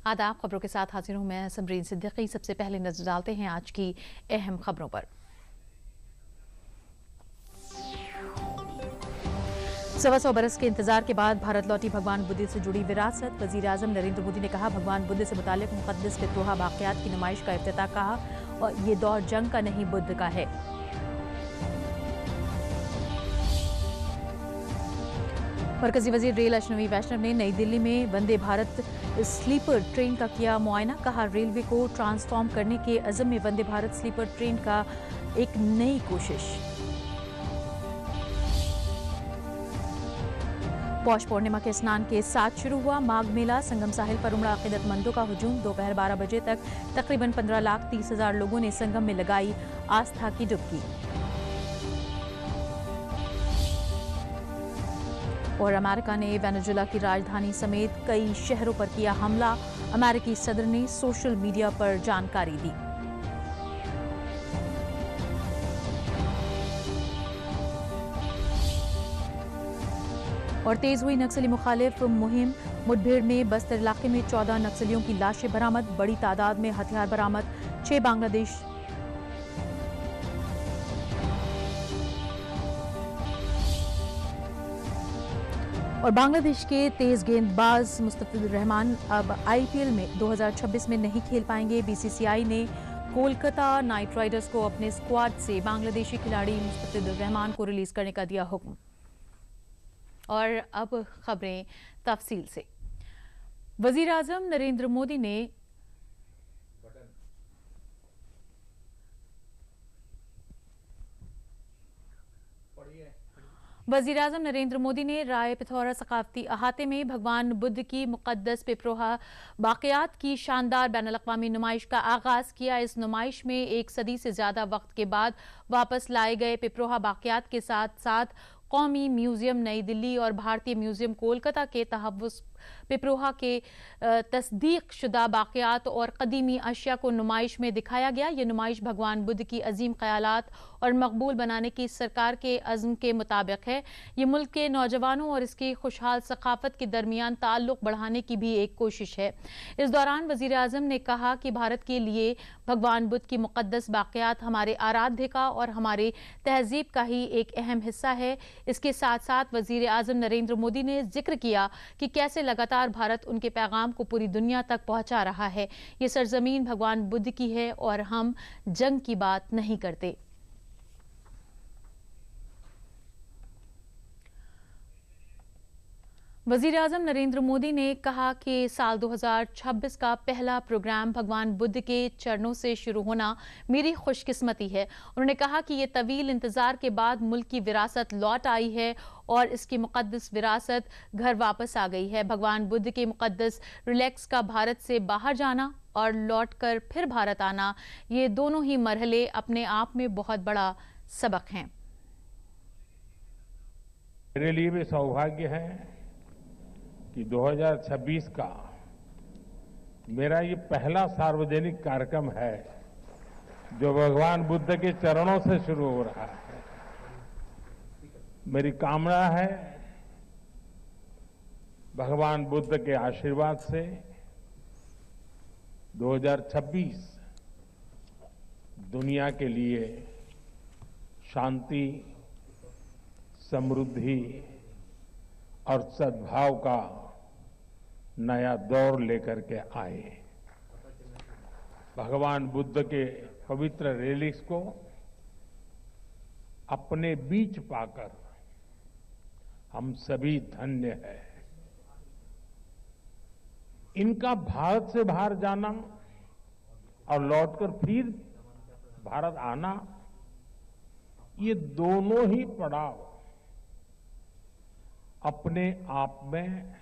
आदाब, खबरों के साथ हाजिर हूं मैं समरीन सिद्दीकी। सबसे पहले नजर डालते हैं आज की अहम खबरों पर। सवा सौ बरस के इंतजार के बाद भारत लौटी भगवान बुद्ध से जुड़ी विरासत। वजीर आजम नरेंद्र मोदी ने कहा, भगवान बुद्ध से मुतालिक मुकद्दस पितरोहा बाक़ियात की नुमाइश का इफ्तिताह कहा और ये दौर जंग का नहीं बुद्ध का है। मरकजी वजीर रेल अश्विनी वैष्णव ने नई दिल्ली में वंदे भारत स्लीपर ट्रेन का किया मुआयना। कहा, रेलवे को ट्रांसफॉर्म करने के अज़म में वंदे भारत स्लीपर ट्रेन का एक नई कोशिश। पौष पूर्णिमा के स्नान के साथ शुरू हुआ माघ मेला। संगम साहिल पर उमड़ा अकीदतमंदों का हुजूम। दोपहर 12 बजे तक तकरीबन 15,30,000 लोगों ने संगम में लगाई आस्था की डुबकी। और अमेरिका ने वेनेजुएला की राजधानी समेत कई शहरों पर किया हमला। अमेरिकी सदर ने सोशल मीडिया पर जानकारी दी। और तेज हुई नक्सली मुखालिफ मुहिम। मुठभेड़ में बस्तर इलाके में 14 नक्सलियों की लाशें बरामद। बड़ी तादाद में हथियार बरामद। 6 बांग्लादेश और बांग्लादेश के तेज गेंदबाज मुस्तफिजुर रहमान अब आईपीएल में 2026 में नहीं खेल पाएंगे। बीसीसीआई ने कोलकाता नाइट राइडर्स को अपने स्क्वाड से बांग्लादेशी खिलाड़ी मुस्तफिजुर रहमान को रिलीज करने का दिया हुक्म। और अब खबरें तफसील से। वजीर आजम नरेंद्र मोदी ने राय पिथौरा सकाफती अहाते में भगवान बुद्ध की मुकद्दस पिपरोहा बाक़ियात की शानदार बैनुल-अक़वामी नुमाइश का आगाज किया। इस नुमाइश में 1 सदी से ज्यादा वक्त के बाद वापस लाए गए पिपरोहा बाक़ियात के साथ साथ कौमी म्यूजियम नई दिल्ली और भारतीय म्यूजियम कोलकाता के तहव्वुस पिपरोहा के तस्दीक शुदा बाक़ियात और कदीमी अशिया को नुमाइश में दिखाया गया। ये नुमाइश भगवान बुद्ध की अजीम ख़यालात और मकबूल बनाने की सरकार के अज़्म के मुताबिक है। ये मुल्क के नौजवानों और इसकी खुशहाल सकाफत के दरमियान ताल्लुक़ बढ़ाने की भी एक कोशिश है। इस दौरान वज़ीर आज़म ने कहा कि भारत के लिए भगवान बुद्ध की मुक़द्दस बाक़ियात हमारे आराध्य का और हमारे तहजीब का ही एक अहम हिस्सा है। इसके साथ साथ वज़ीर आज़म नरेंद्र मोदी ने जिक्र किया कि कैसे लगातार भारत उनके पैगाम को पूरी दुनिया तक पहुंचा रहा है। ये सरजमीन भगवान बुद्ध की है और हम जंग की बात नहीं करते। वज़ीर आज़म नरेंद्र मोदी ने कहा कि साल 2026 का पहला प्रोग्राम भगवान बुद्ध के चरणों से शुरू होना मेरी खुशकिस्मती है। उन्होंने कहा कि ये तवील इंतजार के बाद मुल्क की विरासत लौट आई है और इसकी मुकद्दस विरासत घर वापस आ गई है। भगवान बुद्ध के मुकद्दस रिलैक्स का भारत से बाहर जाना और लौटकर फिर भारत आना, ये दोनों ही मरहले अपने आप में बहुत बड़ा सबक हैं। मेरे लिए भी सौभाग्य है कि 2026 का मेरा ये पहला सार्वजनिक कार्यक्रम है जो भगवान बुद्ध के चरणों से शुरू हो रहा है। मेरी कामना है भगवान बुद्ध के आशीर्वाद से 2026 दुनिया के लिए शांति, समृद्धि और सद्भाव का नया दौर लेकर के आए। भगवान बुद्ध के पवित्र रेलिक्स को अपने बीच पाकर हम सभी धन्य हैं। इनका भारत से बाहर जाना और लौटकर फिर भारत आना, ये दोनों ही पड़ाव अपने आप में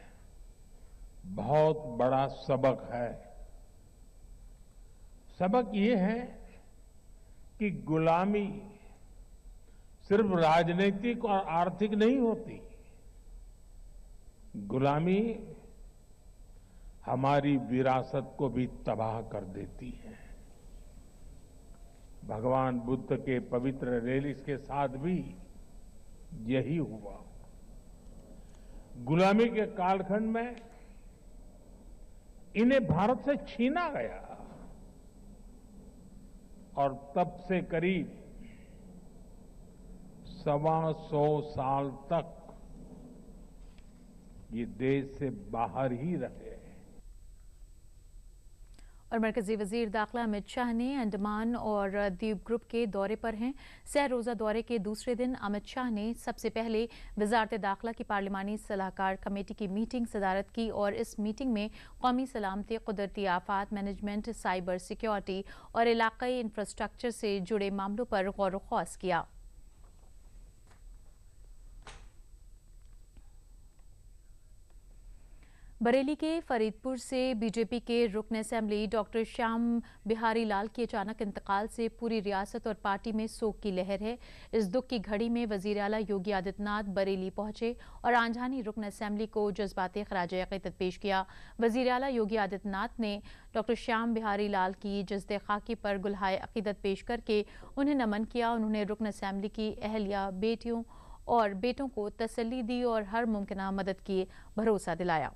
बहुत बड़ा सबक है। सबक ये है कि गुलामी सिर्फ राजनीतिक और आर्थिक नहीं होती। गुलामी हमारी विरासत को भी तबाह कर देती है। भगवान बुद्ध के पवित्र रेलिक्स के साथ भी यही हुआ। गुलामी के कालखंड में इन्हें भारत से छीना गया और तब से करीब 125 साल तक ये देश से बाहर ही रहे। और मरकजी वजीर दाखिला अमित शाह ने अंडमान और द्वीप ग्रुप के दौरे पर हैं। सह रोज़ा दौरे के दूसरे दिन अमित शाह ने सबसे पहले वजारत दाखिला की पार्लिमानी सलाहकार कमेटी की मीटिंग सदारत की और इस मीटिंग में कौमी सलामती, कुदरती आफात मैनेजमेंट, साइबर सिक्योरिटी और इलाकाई इंफ्रास्ट्रक्चर से जुड़े मामलों पर गौर व खौज किया। बरेली के फरीदपुर से बीजेपी के रुकन असेंबली डॉक्टर श्याम बिहारी लाल के अचानक इंतकाल से पूरी रियासत और पार्टी में शोक की लहर है। इस दुख की घड़ी में वजीर आला योगी आदित्यनाथ बरेली पहुंचे और आंजहानी रुकन असेंबली को जज्बाते खराजे अकीदत पेश किया। वजीर आला योगी आदित्यनाथ ने डॉक्टर श्याम बिहारी लाल की जज्दे खाकी पर गुलहाए अकीदत पेश करके उन्हें नमन किया। उन्होंने रुकन असेंबली की अहलिया, बेटियों और बेटों को तसल्ली दी और हर मुमकिन मदद की भरोसा दिलाया।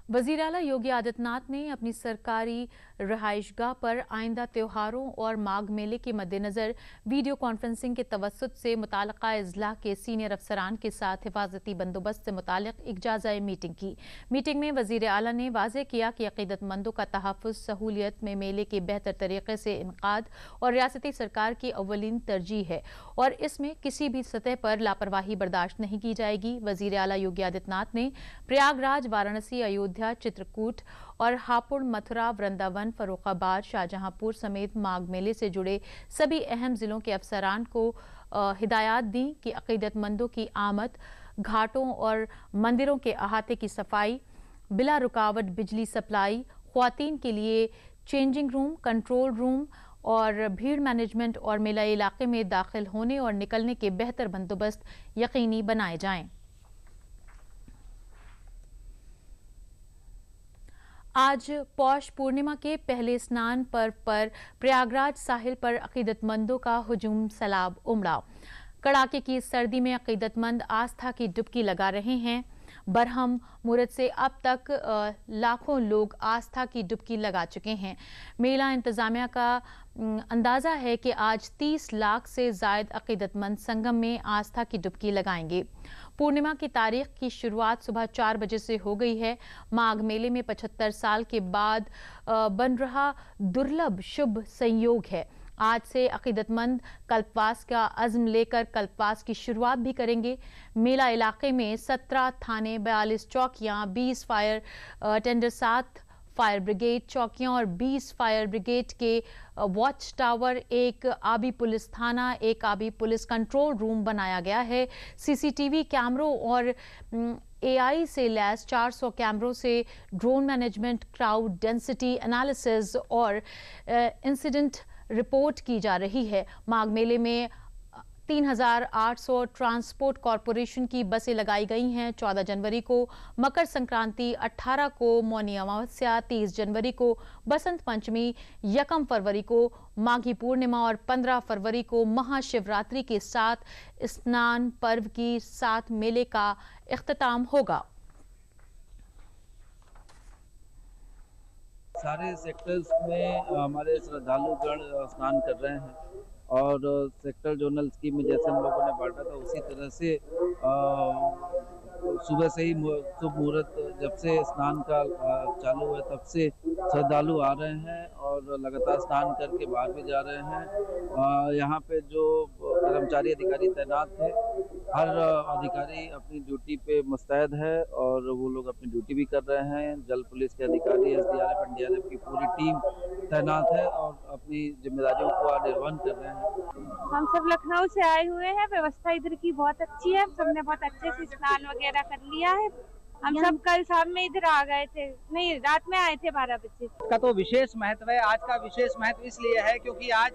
वजीर आला योगी आदित्यनाथ ने अपनी सरकारी रहायशगाह पर आइंदा त्योहारों और माघ मेले के मद्देनजर वीडियो कॉन्फ्रेंसिंग के तवस्सुत से मुताल्लिका अजला के सीनियर अफसरान के साथ हिफाजती बंदोबस्त से मुताल्लिक एक जायजा मीटिंग की। मीटिंग में वजीर आला ने वाज़ेह किया कि अकीदतमंदों का तहफ़्फ़ुज़, सहूलियत में मेले के बेहतर तरीके से इनकाद और रियासती सरकार की अव्वलीन तरजीह है और इसमें किसी भी सतह पर लापरवाही बर्दाश्त नहीं की जाएगी। वजीर आला योगी आदित्यनाथ ने प्रयागराज, वाराणसी, अयोध्या, चित्रकूट और हापुड़, मथुरा, वृंदावन, फर्रुखाबाद, शाहजहांपुर समेत माघ मेले से जुड़े सभी अहम जिलों के अफसरान को हिदायत दी कि अकीदतमंदों की आमद, घाटों और मंदिरों के अहाते की सफाई, बिला रुकावट बिजली सप्लाई, ख्वातीन के लिए चेंजिंग रूम, कंट्रोल रूम और भीड़ मैनेजमेंट और मेला इलाके में दाखिल होने और निकलने के बेहतर बंदोबस्त यकीनी बनाए जाएं। आज पौष पूर्णिमा के पहले स्नान पर्व पर प्रयागराज साहिल पर अकीदतमंदों का हुजूम सैलाब उमड़ा। कड़ाके की सर्दी में अकीदतमंद आस्था की डुबकी लगा रहे हैं। बरहम मुहूर्त से अब तक लाखों लोग आस्था की डुबकी लगा चुके हैं। मेला इंतजामिया का अंदाजा है कि आज 30 लाख से जायद अकीदतमंद संगम में आस्था की डुबकी लगाएंगे। पूर्णिमा की तारीख की शुरुआत सुबह 4 बजे से हो गई है। माघ मेले में 75 साल के बाद बन रहा दुर्लभ शुभ संयोग है। आज से अकीदतमंद कल्पवास का अज़्म लेकर कल्पवास की शुरुआत भी करेंगे। मेला इलाके में 17 थाने, 42 चौकियां, 20 फायर टेंडर, 7 फायर ब्रिगेड चौकियां और 20 फायर ब्रिगेड के वॉच टावर, एक आबी पुलिस थाना, एक आबी पुलिस कंट्रोल रूम बनाया गया है। सीसीटीवी कैमरों और एआई से लैस 400 कैमरों से drone management, crowd density analysis और इंसिडेंट रिपोर्ट की जा रही है। माघ मेले में 3800 ट्रांसपोर्ट कॉरपोरेशन की बसें लगाई गई हैं। 14 जनवरी को मकर संक्रांति, 18 को मौनी अमावस्या, 30 जनवरी को बसंत पंचमी, 1 फरवरी को माघी पूर्णिमा और 15 फरवरी को महाशिवरात्रि के साथ स्नान पर्व की साथ मेले का इख्तिताम होगा। सारे सेक्टर्स में हमारे श्रद्धालुगण स्नान कर रहे हैं और सेक्टर जोनल स्कीम में जैसे हम लोगों ने बांटा था उसी तरह से सुबह से ही शुभ मुहूर्त जब से स्नान का चालू हुआ तब से श्रद्धालु आ रहे हैं और लगातार स्नान करके बाहर भी जा रहे हैं। यहाँ पे जो कर्मचारी अधिकारी तैनात थे, हर अधिकारी अपनी ड्यूटी पे मुस्तैद है और वो लोग अपनी ड्यूटी भी कर रहे हैं। जल पुलिस के अधिकारी, एसडीआरएफ, एनडीआरएफ की पूरी टीम तैनात है और अपनी जिम्मेदारियों को निर्वहन कर रहे हैं। हम सब लखनऊ से आए हुए हैं। व्यवस्था इधर की बहुत अच्छी है। सबने बहुत अच्छे से स्नान वगैरह कर लिया है। हम सब कल शाम में इधर आ गए थे, नहीं रात में आए थे 12 बजे। का तो विशेष महत्व है। आज का विशेष महत्व इसलिए है क्योंकि आज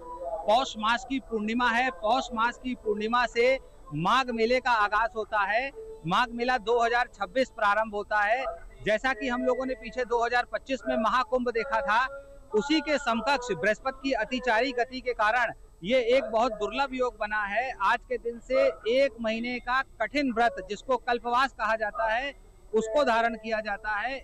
पौष मास की पूर्णिमा है। पौष मास की पूर्णिमा से माघ मेले का आगाज होता है। माघ मेला 2026 प्रारंभ होता है। जैसा कि हम लोगों ने पीछे 2025 में महाकुंभ देखा था, उसी के समकक्ष बृहस्पति की अतिचारी गति के कारण ये एक बहुत दुर्लभ योग बना है। आज के दिन से 1 महीने का कठिन व्रत, जिसको कल्पवास कहा जाता है, उसको धारण किया जाता है।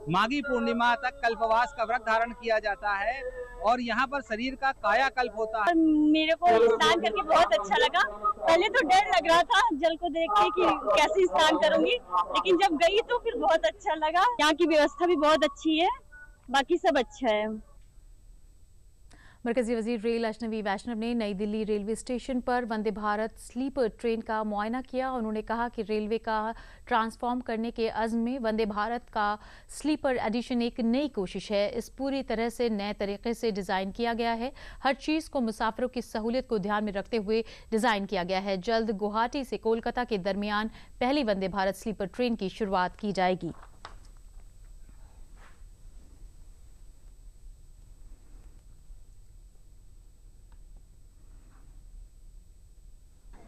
माघी पूर्णिमा तक कल्पवास का व्रत धारण किया जाता है और यहाँ पर शरीर का कायाकल्प होता है। मेरे को स्नान करके बहुत अच्छा लगा। पहले तो डर लग रहा था जल को देख के कि कैसे स्नान करूंगी, लेकिन जब गई तो फिर बहुत अच्छा लगा। यहाँ की व्यवस्था भी बहुत अच्छी है, बाकी सब अच्छा है। मरकजी वजीर रेल अजनबी वैष्णव ने नई दिल्ली रेलवे स्टेशन पर वंदे भारत स्लीपर ट्रेन का मुआयना किया। उन्होंने कहा कि रेलवे का ट्रांसफॉर्म करने के अज़्म में वंदे भारत का स्लीपर एडिशन एक नई कोशिश है। इस पूरी तरह से नए तरीके से डिज़ाइन किया गया है। हर चीज़ को मुसाफिरों की सहूलियत को ध्यान में रखते हुए डिज़ाइन किया गया है। जल्द गुवाहाटी से कोलकाता के दरमियान पहली वंदे भारत स्लीपर ट्रेन की शुरुआत की जाएगी।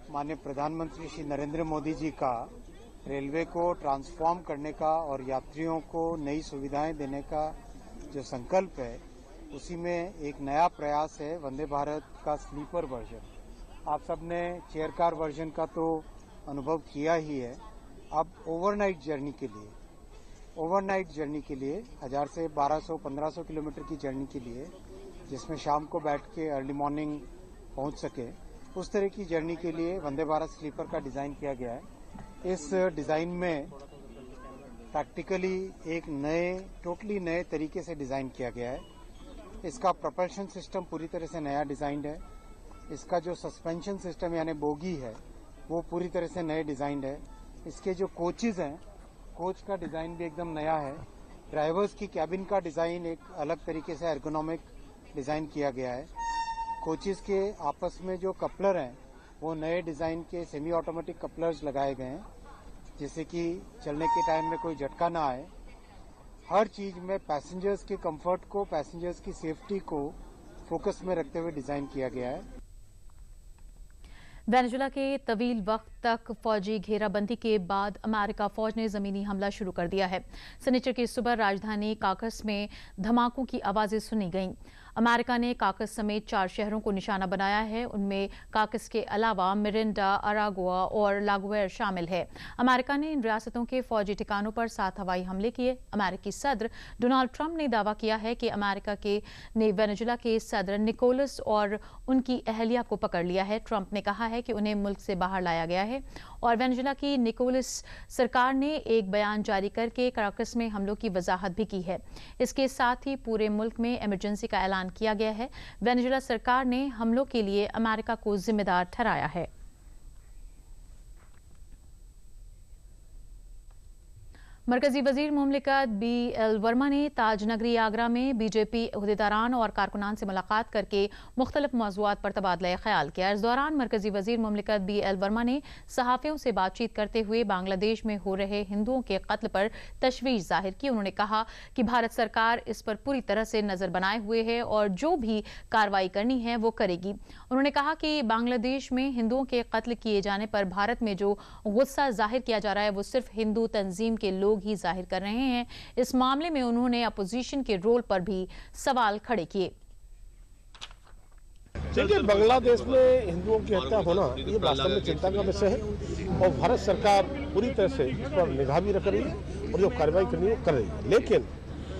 माननीय प्रधानमंत्री श्री नरेंद्र मोदी जी का रेलवे को ट्रांसफॉर्म करने का और यात्रियों को नई सुविधाएं देने का जो संकल्प है, उसी में एक नया प्रयास है वंदे भारत का स्लीपर वर्जन। आप सबने चेयर कार वर्जन का तो अनुभव किया ही है। अब ओवरनाइट जर्नी के लिए 1000 से 1200-1500 किलोमीटर की जर्नी के लिए, जिसमें शाम को बैठ के अर्ली मॉर्निंग पहुंच सके, उस तरह की जर्नी के लिए वंदे भारत स्लीपर का डिजाइन किया गया है। इस डिजाइन में प्रैक्टिकली एक टोटली नए तरीके से डिजाइन किया गया है। इसका प्रोपल्शन सिस्टम पूरी तरह से नया डिजाइन है। इसका जो सस्पेंशन सिस्टम यानी बोगी है, वो पूरी तरह से नए डिजाइन है। इसके जो कोचेज हैं, कोच का डिजाइन भी एकदम नया है। ड्राइवर्स की कैबिन का डिजाइन एक अलग तरीके से एर्गोनॉमिक डिजाइन किया गया है। कोचेस के आपस में जो कपलर हैं, वो नए डिजाइन के सेमी ऑटोमेटिक कपलर्स लगाए गए हैं, जिससे कि चलने के टाइम में कोई झटका ना आए। हर चीज में पैसेंजर्स के कंफर्ट को, पैसेंजर्स की सेफ्टी को फोकस में रखते हुए डिजाइन किया गया है। वेनेजुएला के तवील वक्त तक फौजी घेराबंदी के बाद अमेरिका फौज ने जमीनी हमला शुरू कर दिया है। शनिचर की सुबह राजधानी काकस में धमाकों की आवाजें सुनी गईं। अमेरिका ने काकस समेत 4 शहरों को निशाना बनाया है। उनमें काकस के अलावा मिरिंडा, अरागुआ और लागुएर शामिल है। अमेरिका ने इन रियासतों के फौजी ठिकानों पर 7 हवाई हमले किए। अमेरिकी सदर डोनाल्ड ट्रंप ने दावा किया है कि अमेरिका ने वेनेजुएला के सदर निकोलस और उनकी अहलिया को पकड़ लिया है। ट्रंप ने कहा है कि उन्हें मुल्क से बाहर लाया गया है और वेनेजुएला की निकोलस सरकार ने एक बयान जारी करके काराकस में हमलों की वजाहत भी की है। इसके साथ ही पूरे मुल्क में इमरजेंसी का ऐलान किया गया है। वेनेजुएला सरकार ने हमलों के लिए अमेरिका को जिम्मेदार ठहराया है। मरकजी वजीर मुमलिकत BL वर्मा ने ताज नगरी आगरा में बीजेपी अहदेदारान और कारकुनान से मुलाकात करके मुख्तलिफ मौज़ूआत पर तबादला ख्याल किया। इस दौरान मरकजी वजीर मुमलिकत BL वर्मा ने सहाफ़ियों से बातचीत करते हुए बांग्लादेश में हो रहे हिंदुओं के कत्ल पर तशवीश जाहिर की। उन्होंने कहा कि भारत सरकार इस पर पूरी तरह से नजर बनाए हुए है और जो भी कार्रवाई करनी है वो करेगी। उन्होंने कहा कि बांग्लादेश में हिंदुओं के कत्ल किए जाने पर भारत में जो गुस्सा जाहिर किया जा रहा है, वो सिर्फ हिंदू तंजीम के लोग ही जाहिर कर रहे हैं। इस मामले में उन्होंने अपोजिशन के रोल पर भी सवाल खड़े किए। देखिए, बांग्लादेश में हिंदुओं की हत्या होना ये वास्तव में चिंता का विषय है और भारत सरकार पूरी तरह से इस पर निगाह भी रख रही है और जो कार्रवाई करनी है वो कर रही है। लेकिन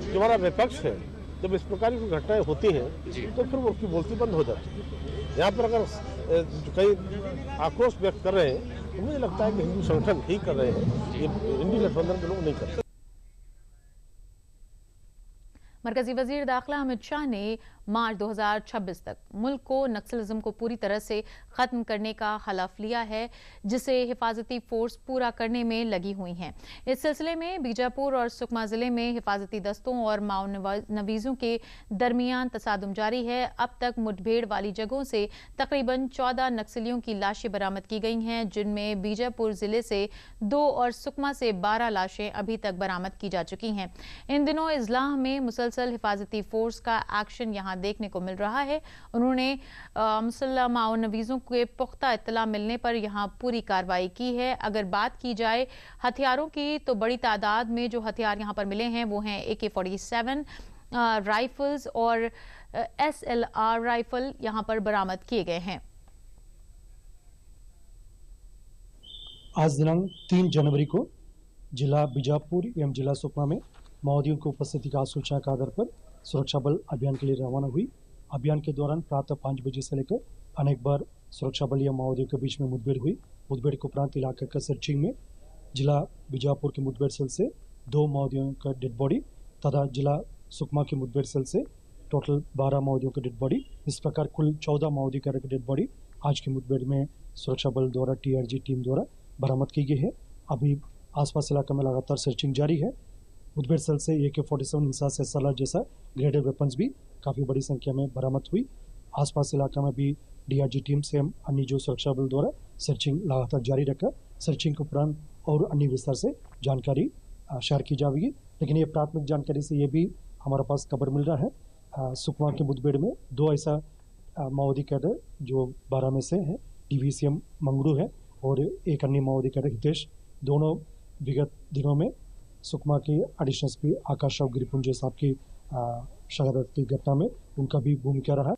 जो हमारा विपक्ष है, जब इस प्रकार की घटनाएं होती हैं तो फिर वो उसकी बोलती बंद हो जाती है। यहाँ पर अगर कई आक्रोश व्यक्त कर रहे हैं तो मुझे लगता है कि हिंदू संगठन ही कर रहे हैं, ये इंडी गठबंधन के लोग नहीं करते। मरकजी वजीर दाखिला अमित शाह ने मार्च 2026 तक मुल्क को नक्सलिज्म को पूरी तरह से खत्म करने का हलफ लिया है, जिसे हिफाजती फोर्स पूरा करने में लगी हुई हैं। इस सिलसिले में बीजापुर और सुकमा जिले में हिफाजती दस्तों और माओनवीजों के दरमियान तसादुम जारी है। अब तक मुठभेड़ वाली जगहों से तकरीबन 14 नक्सलियों की लाशें बरामद की गई हैं, जिनमें बीजापुर जिले से 2 और सुकमा से 12 लाशें अभी तक बरामद की जा चुकी हैं। इन दिनों इजलाह में मुसलसल हिफाजती फोर्स का एक्शन यहाँ देखने को मिल रहा है। उन्होंने मुसल्लह माओनवीजों के पुख्ता इत्तला मिलने पर यहाँ पूरी कार्रवाई की है। अगर बात की जाए हथियारों की तो बड़ी तादाद में जो हथियार यहाँ पर मिले हैं वो हैं AK-47, राइफल्स और SLR राइफल यहां पर बरामद किए गए हैं। आज दिनांक 3 जनवरी को जिला बीजापुर एवं जिला सुकमा में माओवादियों की उपस्थिति का सूचना के आधार पर सुरक्षा बल अभियान के लिए रवाना हुई। अभियान के दौरान प्रातः 5 बजे से लेकर अनेक बार सुरक्षा बल या माओवादियों के बीच में मुठभेड़ हुई। मुठभेड़ के उपरांत इलाके का सर्चिंग में जिला बीजापुर के मुठभेड़ सेल से 2 माओवादियों का डेड बॉडी तथा जिला सुकमा के मुठभेड़ सेल से टोटल 12 माओवादियों का डेड बॉडी, इस प्रकार कुल 14 माओवादी का डेड बॉडी आज की मुठभेड़ में सुरक्षा बल द्वारा TRG टीम द्वारा बरामद की गई है। अभी आसपास इलाके में लगातार सर्चिंग जारी है। मुठभेड़ सेल से AK-47 इंसास SLR जैसा ग्रेडेड वेपन्स भी काफ़ी बड़ी संख्या में बरामद हुई। आसपास इलाके में भी DRG टीम से अन्य जो सुरक्षा बल द्वारा सर्चिंग लगातार जारी रखा। सर्चिंग के उपरांत और अन्य विस्तार से जानकारी शेयर की जाएगी। लेकिन ये प्राथमिक जानकारी से ये भी हमारे पास खबर मिल रहा है सुकमा के मुठभेड़ में 2 ऐसा माओवादी कैडर जो 12 में से है DVCM मंगरू है और एक अन्य माओवादी कैडर हितेश, दोनों विगत दिनों में सुकमा के एडिशनल SP आकाश राव गिरिपुंजे साहब की शहादत की घटना में उनका भी भूमिका रहा।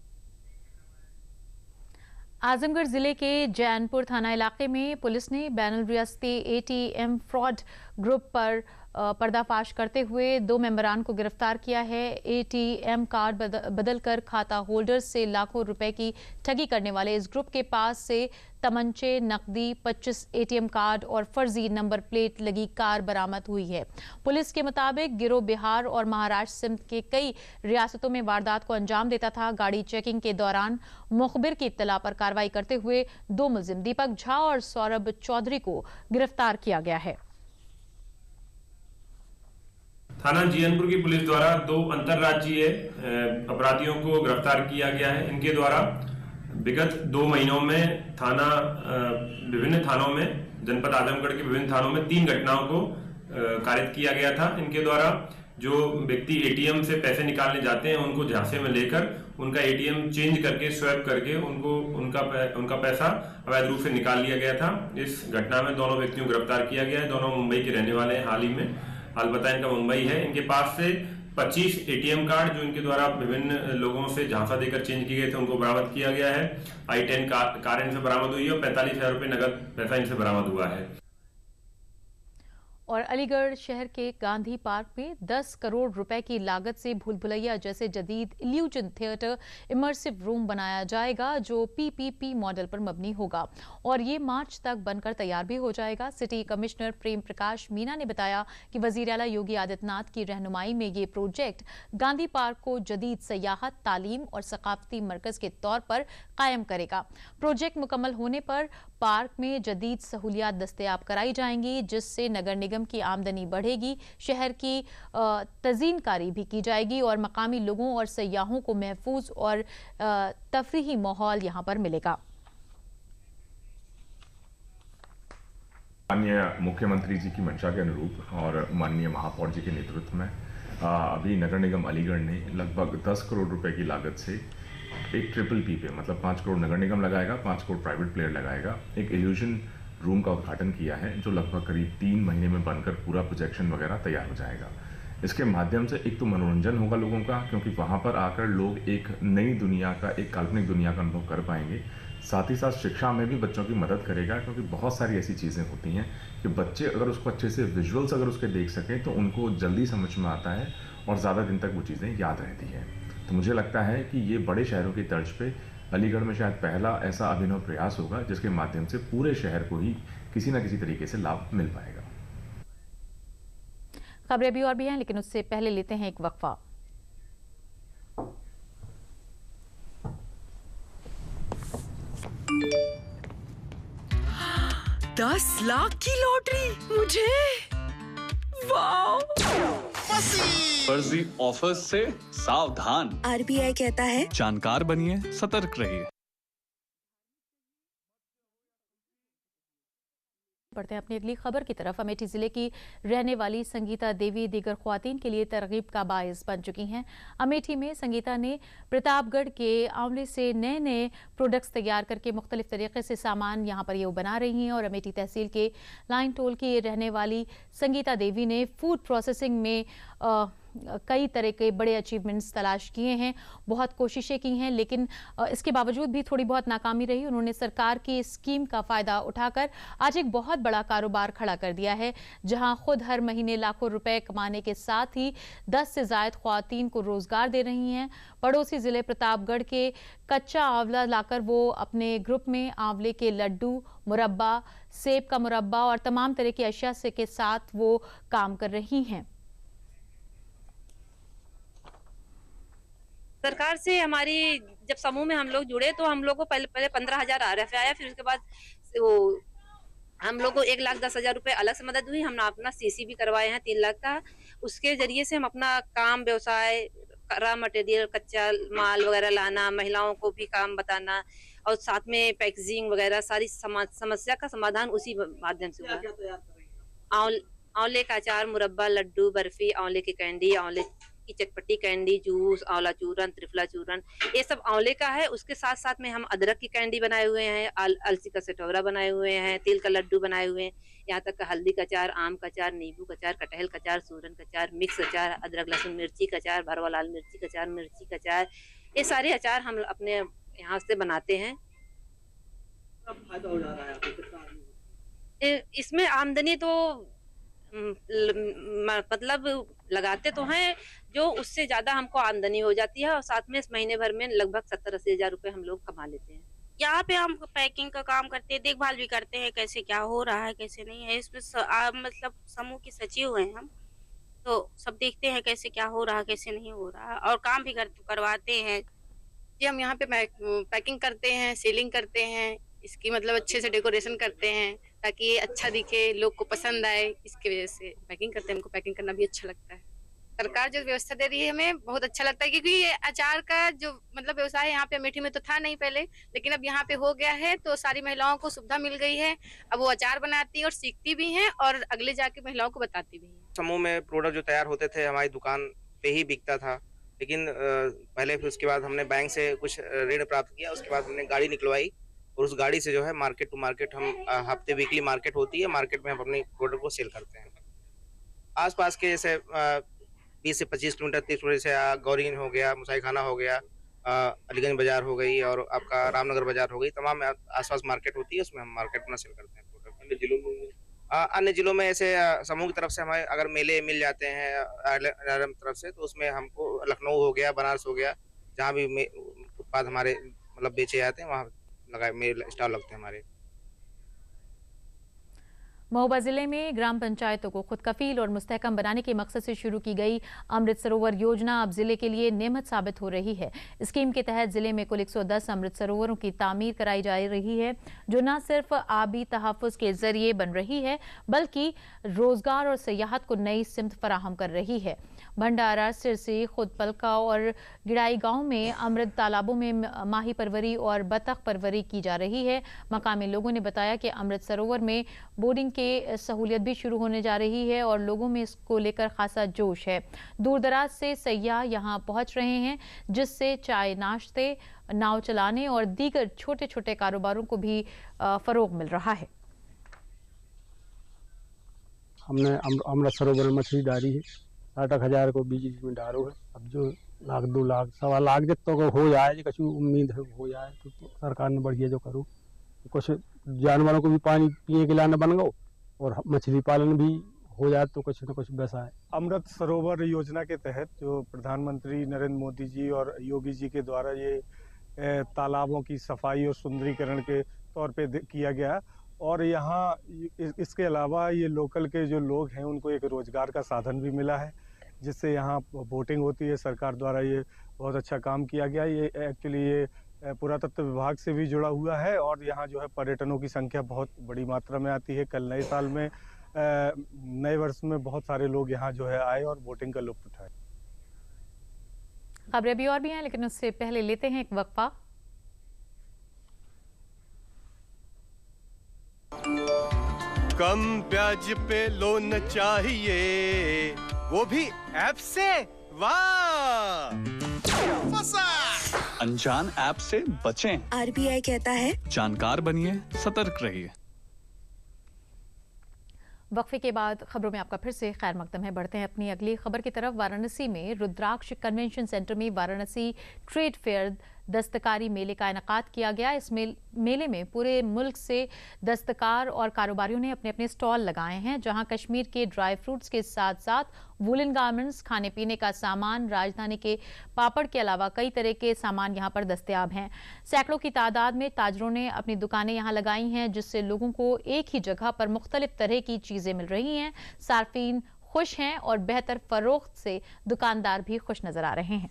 आजमगढ़ जिले के जैनपुर थाना इलाके में पुलिस ने बैनुल रियासती ATM फ्रॉड ग्रुप पर पर्दाफाश करते हुए 2 मेंबरान को गिरफ्तार किया है। ATM कार्ड बदलकर खाता होल्डर्स से लाखों रुपए की ठगी करने वाले इस ग्रुप के पास से तमंचे, नकदी, 25 ATM कार्ड और फर्जी नंबर प्लेट लगी कार बरामद हुई है। पुलिस के मुताबिक गिरोह बिहार और महाराष्ट्र समेत के कई रियासतों में वारदात को अंजाम देता था। गाड़ी चेकिंग के दौरान मुखबिर की इत्तला पर कार्रवाई करते हुए 2 मुलजिम दीपक झा और सौरभ चौधरी को गिरफ्तार किया गया है। थाना जीयनपुर की पुलिस द्वारा 2 अंतर्राज्यीय अपराधियों को गिरफ्तार किया गया है। इनके द्वारा विगत 2 महीनों में विभिन्न थानों में जनपद आजमगढ़ के विभिन्न थानों में 3 घटनाओं को कारित किया गया था। इनके द्वारा जो व्यक्ति ATM से पैसे निकालने जाते हैं उनको झांसे में लेकर उनका ATM चेंज करके स्वैप करके उनका पैसा अवैध रूप से निकाल लिया गया था। इस घटना में दोनों व्यक्तियों को गिरफ्तार किया गया है। दोनों मुंबई के रहने वाले हैं। हाल बताया इनका मुंबई है। इनके पास से 25 ATM कार्ड जो इनके द्वारा विभिन्न लोगों से झांसा देकर चेंज किए गए थे उनको बरामद किया गया है। I-10 कार इनसे बरामद हुई है और 45,000 रुपये नगद पैसा इनसे बरामद हुआ है। और अलीगढ़ शहर के गांधी पार्क में 10 करोड़ रुपए की लागत से भूल भुलैया जैसे जदीद इल्यूजन थिएटर इमर्सिव रूम बनाया जाएगा जो PPP मॉडल पर मबनी होगा और ये मार्च तक बनकर तैयार भी हो जाएगा। सिटी कमिश्नर प्रेम प्रकाश मीना ने बताया कि वजीर आला योगी आदित्यनाथ की रहनुमाई में ये प्रोजेक्ट गांधी पार्क को जदीद सयाहत, तालीम और सकाफती मरकज के तौर पर कायम करेगा। प्रोजेक्ट मुकम्मल होने पर पार्क में जदीद सहूलियात दस्तयाब कराई जाएंगी जिससे नगर निगम की आमदनी बढ़ेगी, शहर की तज़ीनकारी भी की जाएगी और मकामी लोगों और सयाहों को महफूज और तफरीही माहौल यहां पर मिलेगा। माननीय मुख्यमंत्री जी की मंशा के अनुरूप और माननीय महापौर जी के नेतृत्व में अभी नगर निगम अलीगढ़ ने लगभग 10 करोड़ रुपए की लागत से एक PPP पे मतलब 5 करोड़ नगर निगम लगाएगा, 5 करोड़ प्राइवेट प्लेयर लगाएगा, एक इल्यूजन रूम का उद्घाटन किया है जो लगभग करीब 3 महीने में बनकर पूरा प्रोजेक्शन वगैरह तैयार हो जाएगा। इसके माध्यम से एक तो मनोरंजन होगा लोगों का, क्योंकि वहाँ पर आकर लोग एक नई दुनिया का, एक काल्पनिक दुनिया का अनुभव कर पाएंगे। साथ ही साथ शिक्षा में भी बच्चों की मदद करेगा, क्योंकि बहुत सारी ऐसी चीज़ें होती हैं कि बच्चे अगर उसको अच्छे से विजुअल्स अगर उसके देख सकें तो उनको जल्दी समझ में आता है और ज़्यादा दिन तक वो चीज़ें याद रहती हैं। तो मुझे लगता है कि ये बड़े शहरों की तर्ज पे अलीगढ़ में शायद पहला ऐसा अभिनव प्रयास होगा जिसके माध्यम से पूरे शहर को ही किसी न किसी तरीके से लाभ मिल पाएगा। खबरें भी और भी हैं, लेकिन उससे पहले लेते हैं एक वक्फा। $10 लाख की लॉटरी मुझे, वाओ! फर्जी ऑफर्स से सावधान। RBI कहता है जानकार बनिए, सतर्क रहिए। बढ़ते हैं अपनी अगली खबर की तरफ। अमेठी जिले की रहने वाली संगीता देवी दीगर ख्वातीन के लिए तरगीब का बायस बन चुकी हैं। अमेठी में संगीता ने प्रतापगढ़ के आंवले से नए नए प्रोडक्ट्स तैयार करके मुख्तलिफ तरीके से सामान यहाँ पर ये बना रही हैं और अमेठी तहसील के लाइन टोल की रहने वाली संगीता देवी ने फूड प्रोसेसिंग में कई तरह के बड़े अचीवमेंट्स तलाश किए हैं, बहुत कोशिशें की हैं, लेकिन इसके बावजूद भी थोड़ी बहुत नाकामी रही। उन्होंने सरकार की स्कीम का फ़ायदा उठाकर आज एक बहुत बड़ा कारोबार खड़ा कर दिया है, जहां खुद हर महीने लाखों रुपए कमाने के साथ ही 10 से ज़ायद ख्वातीन को रोज़गार दे रही हैं। पड़ोसी ज़िले प्रतापगढ़ के कच्चा आंवला लाकर वो अपने ग्रुप में आंवले के लड्डू, मुरब्बा, सेब का मुरब्बा और तमाम तरह की अशिया से के साथ वो काम कर रही हैं। सरकार से हमारी जब समूह में हम लोग जुड़े तो हम लोग को पहले 15,000 RFI आया, फिर उसके बाद वो हम लोग को 1,10,000 रुपए अलग से मदद हुई। हमने अपना CC भी करवाए हैं 3 लाख का। उसके जरिए से हम अपना काम, व्यवसाय, रॉ मटेरियल, कच्चा माल वगैरह लाना, महिलाओं को भी काम बताना और साथ में पैकेजिंग वगैरह सारी समस्या का समाधान उसी माध्यम से हुआ। आंवले का अचार, मुरब्बा, लड्डू, बर्फी, आंवले की कैंडी, आंवले की चटपटी कैंडी, जूस, आंवला चूरन, त्रिफला चूरन, ये सब आंवले का है। उसके साथ साथ में हम अदरक की कैंडी बनाए हुए हैं, अलसी का सटोरा बनाए हुए हैं, तिल का लड्डू बनाए हुए हैं, यहाँ तक हल्दी का अचार, आम का अचार, नींबू का अचार, कटहल का अचार, सूरन का अचार, मिक्स अचार, अदरक लहसुन मिर्ची का अचार, भरवा लाल मिर्ची का अचार, मिर्ची का अचार, ये सारे अचार हम अपने यहाँ से बनाते हैं। इसमें आमदनी तो मतलब लगाते तो हैं, जो उससे ज्यादा हमको आमदनी हो जाती है और साथ में इस महीने भर में लगभग 70-80 हजार रुपए हम लोग कमा लेते हैं। यहाँ पे हम पैकिंग का काम करते हैं, देखभाल भी करते हैं, कैसे क्या हो रहा है कैसे नहीं है। इसमें मतलब समूह की सचिव हैं हम, तो सब देखते हैं कैसे क्या हो रहा है कैसे नहीं हो रहा है, और काम भी करवाते हैं। जी, हम यहाँ पे पैकिंग करते हैं, सीलिंग करते हैं, इसकी मतलब अच्छे से डेकोरेशन करते हैं ताकि ये अच्छा दिखे, लोग को पसंद आए, इसकी वजह से पैकिंग करते हैं। हमको पैकिंग करना भी अच्छा लगता है। सरकार जो व्यवस्था दे रही है हमें बहुत अच्छा लगता है, क्योंकि ये अचार का जो मतलब व्यवसाय यहाँ पे अमेठी में तो था नहीं पहले, लेकिन अब यहाँ पे हो गया है, तो सारी महिलाओं को सुविधा मिल गई है। अब वो अचार बनाती है और सीखती भी हैं और अगले जाके महिलाओं को बताती भी हैं। समूह में प्रोडक्ट जो तैयार होते थे हमारी दुकान पे ही बिकता था, लेकिन पहले फिर उसके बाद हमने बैंक से कुछ ऋण प्राप्त किया। उसके बाद हमने गाड़ी निकलवाई और उस गाड़ी से जो है मार्केट टू मार्केट हम हफ्ते वीकली मार्केट होती है, मार्केट में हम अपनी प्रोडक्ट को सेल करते हैं। आसपास के जैसे 20 से 25 किलोमीटर 30 किलोमीटर से गौरीन हो गया, मुसाईखाना हो गया, अलीगंज बाजार हो गई और आपका रामनगर बाजार हो गई, तमाम आसपास मार्केट होती है, उसमें हम मार्केट में सेल करते हैं प्रोडक्ट। अन्य जिलों में ऐसे समूह की तरफ से हमारे अगर मेले मिल जाते हैं तरफ से, तो उसमें हमको लखनऊ हो गया, बनारस हो गया, जहाँ भी उत्पाद हमारे मतलब बेचे जाते हैं वहाँ मेल स्टॉल लगते हैं हमारे। महोबा जिले में ग्राम पंचायतों को खुद कफील और मुस्तहकम बनाने के मकसद से शुरू की गई अमृत सरोवर योजना अब जिले के लिए नेमत साबित हो रही है। स्कीम के तहत जिले में कुल 110 अमृत सरोवरों की तामीर कराई जा रही है, जो न सिर्फ आबी तहफ़्फ़ुज़ के जरिए बन रही है बल्कि रोजगार और सियाहत को नई सिमत फराहम कर रही है। भंडारा, सिरसी, खुदपलका और गिड़ाई गांव में अमृत तालाबों में माही परवरी और बतख परवरी की जा रही है। मकामी लोगों ने बताया कि अमृत सरोवर में बोर्डिंग के सहूलियत भी शुरू होने जा रही है और लोगों में इसको लेकर खासा जोश है। दूर दराज से सयाह यहां पहुंच रहे हैं, जिससे चाय नाश्ते, नाव चलाने और दीगर छोटे छोटे कारोबारों को भी फरोग मिल रहा है। हमने अमृत सरोवर में मछली डाली है, 60,000 को बीज में डालो है। अब जो 1 लाख 2 लाख 1.25 लाख जितने को हो जाए, कुछ उम्मीद है हो जाए तो सरकार ने बढ़िया जो करो, कुछ जानवरों को भी पानी पिए के लाना बन गो और मछली पालन भी हो जाए तो कुछ न कुछ वैसा है। अमृत सरोवर योजना के तहत जो प्रधानमंत्री नरेंद्र मोदी जी और योगी जी के द्वारा ये तालाबों की सफाई और सुंदरीकरण के तौर पे किया गया, और यहाँ इसके अलावा ये लोकल के जो लोग हैं उनको एक रोजगार का साधन भी मिला है, जिससे यहाँ बोटिंग होती है। सरकार द्वारा ये बहुत अच्छा काम किया गया। ये एक्चुअली ये पुरातत्व विभाग से भी जुड़ा हुआ है और यहाँ जो है पर्यटनों की संख्या बहुत बड़ी मात्रा में आती है। कल नए साल में नए वर्ष में बहुत सारे लोग यहाँ जो है आए और बोटिंग का लुत्फ उठाए। खबरें भी और भी हैं, लेकिन उससे पहले लेते हैं एक वक्फा। कम ब्याज पे लोन चाहिए, वो भी ऐप से। वाह, अनजान ऐप से बचें। RBI कहता है जानकार बनिए, सतर्क रहिए। वक्फे के बाद खबरों में आपका फिर से खैर मकदम है। बढ़ते हैं अपनी अगली खबर की तरफ। वाराणसी में रुद्राक्ष कन्वेंशन सेंटर में वाराणसी ट्रेड फेयर दस्तकारी मेले का इनेकाद किया गया। इस मेले में पूरे मुल्क से दस्तकार और कारोबारियों ने अपने अपने स्टॉल लगाए हैं, जहां कश्मीर के ड्राई फ्रूट्स के साथ साथ वुलन गारमेंट्स, खाने पीने का सामान, राजधानी के पापड़ के अलावा कई तरह के सामान यहां पर दस्तयाब हैं। सैकड़ों की तादाद में ताजरों ने अपनी दुकानें यहां लगाई हैं, जिससे लोगों को एक ही जगह पर मुख्तलिफ तरह की चीजें मिल रही हैं। सार्फिन खुश हैं और बेहतर फरोख्त से दुकानदार भी खुश नजर आ रहे हैं।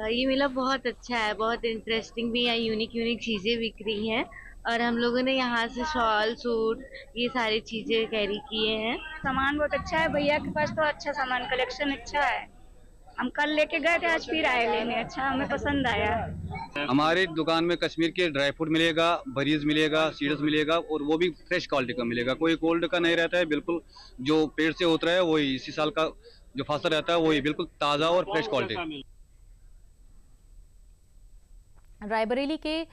ये मेला बहुत अच्छा है, बहुत इंटरेस्टिंग भी है, यूनिक चीजें बिक रही हैं और हम लोगों ने यहाँ से शॉल, सूट, ये सारी चीजें कैरी किए हैं। सामान बहुत अच्छा है, भैया के पास तो अच्छा सामान कलेक्शन अच्छा है। हम कल लेके गए थे, आज फिर आए लेने। अच्छा, हमें पसंद आया। हमारी दुकान में कश्मीर के ड्राई फ्रूट मिलेगा, बरीज मिलेगा, सीड्स मिलेगा और वो भी फ्रेश क्वालिटी का मिलेगा। कोई कोल्ड का नहीं रहता है, बिल्कुल जो पेड़ से उतरा है वही, इसी साल का जो फसल रहता है वही बिल्कुल ताज़ा और फ्रेश क्वालिटी। रायबरेली के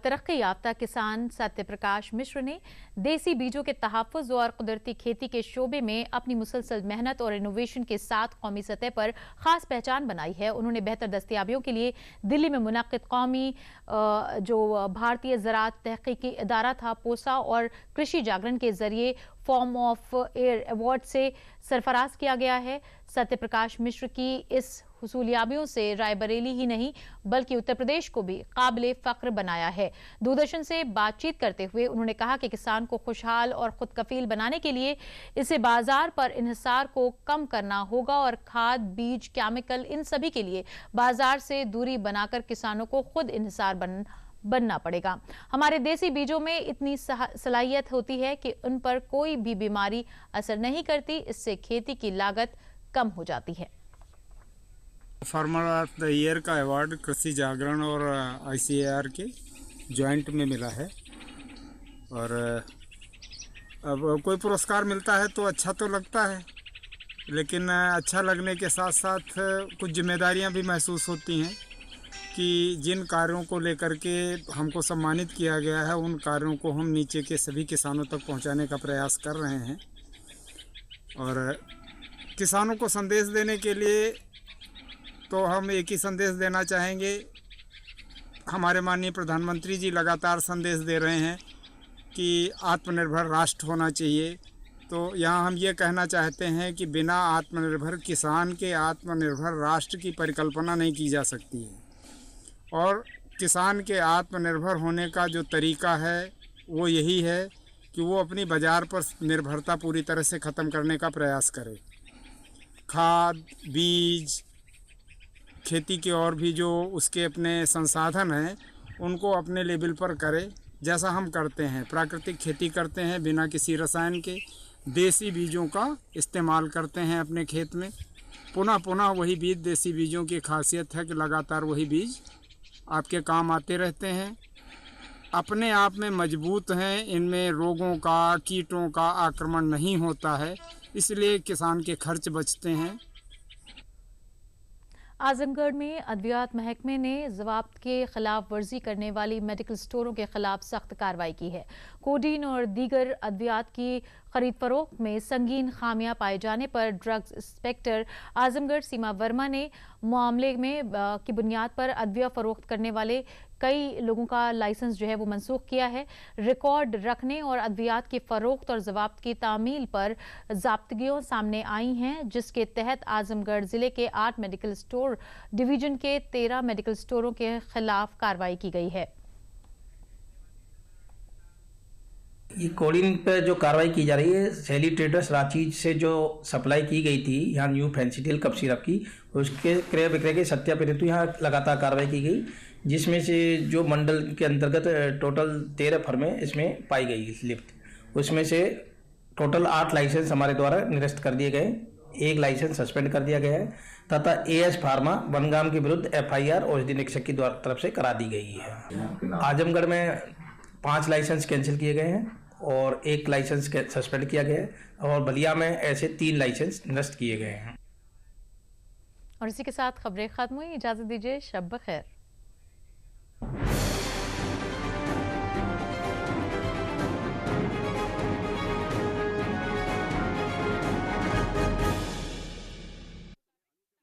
तरक्की याफ्ता किसान सत्य प्रकाश मिश्र ने देसी बीजों के तहफ़्फ़ुज़ और कुदरती खेती के शोबे में अपनी मुसलसल मेहनत और इनोवेशन के साथ कौमी सतह पर ख़ास पहचान बनाई है। उन्होंने बेहतर दस्तयाबियों के लिए दिल्ली में मुनक़्क़िद कौमी जो भारतीय ज़राअत तहक़ीक़ी इदारा था पोसा और कृषि जागरण के ज़रिए फॉर्म ऑफ एयर अवार्ड से सरफराज किया गया है। सत्य प्रकाश मिश्र की इस हुसूलियाबियों से रायबरेली ही नहीं बल्कि उत्तर प्रदेश को भी काबिले फ़ख्र बनाया है। दूरदर्शन से बातचीत करते हुए उन्होंने कहा कि किसान को खुशहाल और खुद कफील बनाने के लिए इसे बाजार पर इन्हिसार को कम करना होगा और खाद, बीज, केमिकल इन सभी के लिए बाजार से दूरी बनाकर किसानों को खुद इन्हिसार बनना पड़ेगा। हमारे देसी बीजों में इतनी सलाहियत होती है कि उन पर कोई भी बीमारी असर नहीं करती। इससे खेती की लागत कम हो जाती है। फार्मर ऑफ द ईयर का अवार्ड कृषि जागरण और ICAR के जॉइंट में मिला है और अब कोई पुरस्कार मिलता है तो अच्छा तो लगता है, लेकिन अच्छा लगने के साथ साथ कुछ जिम्मेदारियां भी महसूस होती हैं कि जिन कार्यों को लेकर के हमको सम्मानित किया गया है उन कार्यों को हम नीचे के सभी किसानों तक पहुंचाने का प्रयास कर रहे हैं। और किसानों को संदेश देने के लिए तो हम एक ही संदेश देना चाहेंगे। हमारे माननीय प्रधानमंत्री जी लगातार संदेश दे रहे हैं कि आत्मनिर्भर राष्ट्र होना चाहिए, तो यहाँ हम ये कहना चाहते हैं कि बिना आत्मनिर्भर किसान के आत्मनिर्भर राष्ट्र की परिकल्पना नहीं की जा सकती है। और किसान के आत्मनिर्भर होने का जो तरीका है वो यही है कि वो अपनी बाज़ार पर निर्भरता पूरी तरह से ख़त्म करने का प्रयास करे। खाद, बीज, खेती के और भी जो उसके अपने संसाधन हैं उनको अपने लेवल पर करे, जैसा हम करते हैं। प्राकृतिक खेती करते हैं बिना किसी रसायन के, देसी बीजों का इस्तेमाल करते हैं अपने खेत में। पुनः वही बीज, देसी बीजों की खासियत है कि लगातार वही बीज आपके काम आते रहते हैं, अपने आप में मजबूत हैं, इनमें रोगों का, कीटों का आक्रमण नहीं होता है, इसलिए किसान के खर्च बचते हैं। आजमगढ़ में अद्वियात महकमे ने ज़वाब्त के खिलाफ वर्जी करने वाली मेडिकल स्टोरों के खिलाफ सख्त कार्रवाई की है। कोडीन और दीगर अद्वियात की खरीद फरोख्त में संगीन खामियां पाए जाने पर ड्रग्स इंस्पेक्टर आजमगढ़ सीमा वर्मा ने मामले में की बुनियाद पर अद्विया फरोख्त करने वाले कई लोगों का लाइसेंस जो है वो मनसूख किया है। रिकॉर्ड रखने और अद्वियात की फरोख्त और ज़वाब्त की तामील पर ज़ाब्तगियों सामने आई हैं, जिसके तहत आजमगढ़ ज़िले के 8 मेडिकल स्टोर डिवीज़न के 13 मेडिकल स्टोरों के खिलाफ कार्रवाई की गई है। ये कोडिन पे जो कार्रवाई की जा रही है, सैली ट्रेडर्स रांची से जो सप्लाई की गई थी यहाँ न्यू फैंसीटेल कप सिरप की, उसके क्रय विक्रय के सत्यापित हेतु यहाँ लगातार कार्रवाई की गई, जिसमें से जो मंडल के अंतर्गत टोटल 13 फर्में इसमें पाई गई लिप्त, उसमें से टोटल 8 लाइसेंस हमारे द्वारा निरस्त कर दिए गए, 1 लाइसेंस सस्पेंड कर दिया गया है तथा AS फार्मा बनगाम के विरुद्ध FIR औषधि निरीक्षक की तरफ से करा दी गई है। आजमगढ़ में 5 लाइसेंस कैंसिल किए गए हैं और 1 लाइसेंस सस्पेंड किया गया है और बलिया में ऐसे 3 लाइसेंस निरस्त किए गए हैं। और इसी के साथ खबरें खत्म हुई। इजाजत दीजिए, शब बखैर।